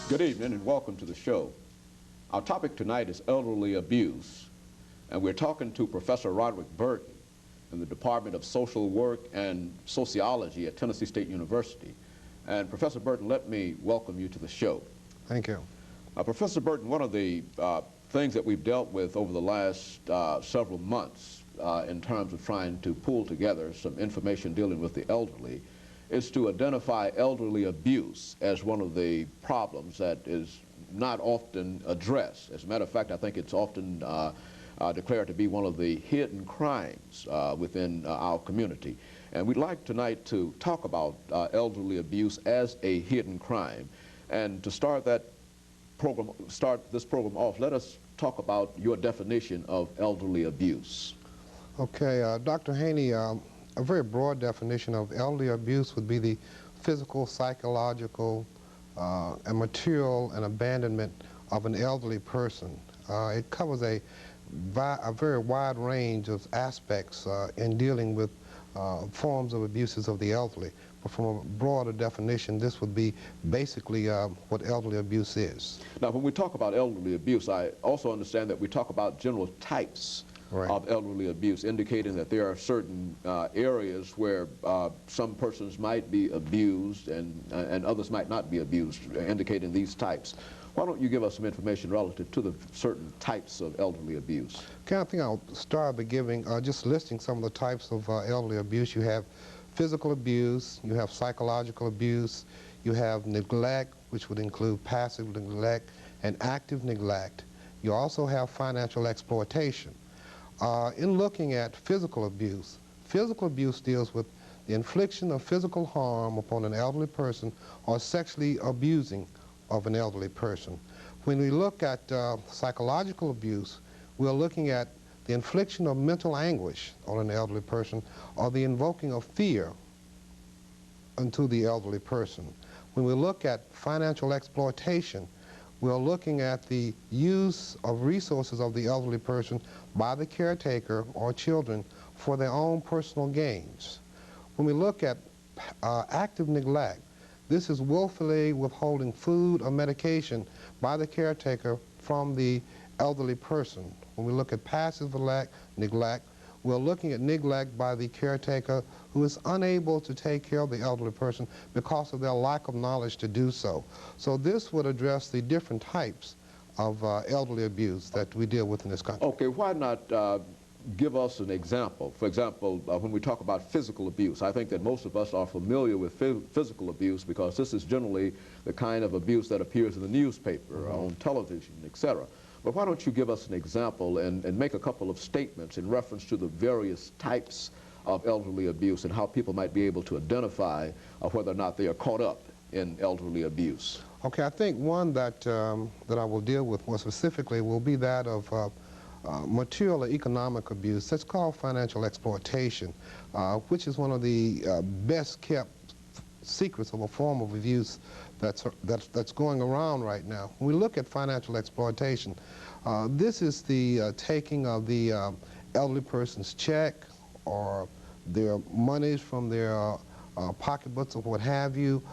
Good evening and welcome to the show. Our topic tonight is elderly abuse, and we're talking to Professor RBurton in the Department of Social Work and Sociology at Tennessee State University. And Professor Burton, let me welcome you to the show. Thank you. Professor Burton, one of the things that we've dealt with over the last several months in terms of trying to pull together some information dealing with the elderly is to identify elderly abuse as one of the problems that is not often addressed. As a matter of fact, I think it's often declared to be one of the hidden crimes within our community. And we'd like tonight to talk about elderly abuse as a hidden crime. And to start this program off, let us talk about your definition of elderly abuse. Okay, Dr. Haney, a very broad definition of elderly abuse would be the physical, psychological, and material and abandonment of an elderly person. It covers a very wide range of aspects in dealing with forms of abuses of the elderly. But from a broader definition, this would be basically what elderly abuse is. Now, when we talk about elderly abuse, I also understand that we talk about general types of elderly abuse, indicating that there are certain areas where some persons might be abused and others might not be abused, indicating these types. Why don't you give us some information relative to the certain types of elderly abuse? Okay, I think I'll start by giving, just listing some of the types of elderly abuse. You have physical abuse, you have psychological abuse, you have neglect, which would include passive neglect and active neglect. You also have financial exploitation. In looking at physical abuse deals with the infliction of physical harm upon an elderly person or sexually abusing of an elderly person. When we look at psychological abuse, we're looking at the infliction of mental anguish on an elderly person or the invoking of fear unto the elderly person. When we look at financial exploitation, we're looking at the use of resources of the elderly person by the caretaker or children for their own personal gains. When we look at active neglect, this is willfully withholding food or medication by the caretaker from the elderly person. When we look at passive neglect, we're looking at neglect by the caretaker who is unable to take care of the elderly person because of their lack of knowledge to do so. So this would address the different types of elderly abuse that we deal with in this country. Okay, why not give us an example? For example, when we talk about physical abuse, I think that most of us are familiar with physical abuse because this is generally the kind of abuse that appears in the newspaper, on television, etc. But why don't you give us an example and make a couple of statements in reference to the various types of elderly abuse and how people might be able to identify whether or not they are caught up in elderly abuse? Okay, I think one that I will deal with more specifically will be that of material or economic abuse. That's called financial exploitation, which is one of the best kept secrets of a form of abuse that's going around right now. When we look at financial exploitation, this is the taking of the elderly person's check or their monies from their pocketbooks or what have you.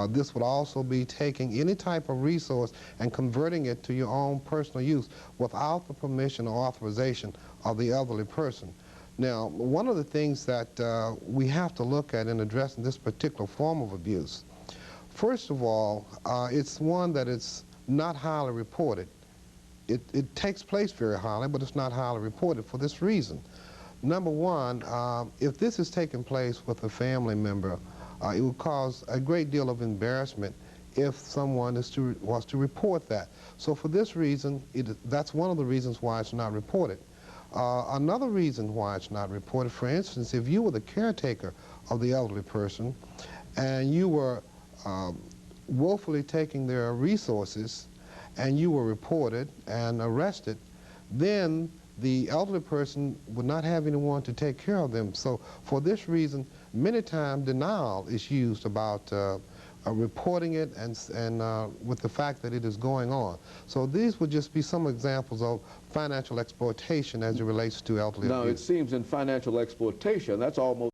This would also be taking any type of resource and converting it to your own personal use without the permission or authorization of the elderly person. Now, one of the things that we have to look at in addressing this particular form of abuse, first of all, it's one that it's not highly reported. It takes place very highly, but it's not highly reported for this reason. Number one, if this is taking place with a family member, it will cause a great deal of embarrassment if someone was to report that. So for this reason, that's one of the reasons why it's not reported. Another reason why it's not reported, for instance, if you were the caretaker of the elderly person and you were willfully taking their resources and you were reported and arrested, then the elderly person would not have anyone to take care of them. So for this reason, many times denial is used about reporting it and with the fact that it is going on. So these would just be some examples of financial exploitation as it relates to elderly abuse. Now, it seems in financial exploitation, that's almost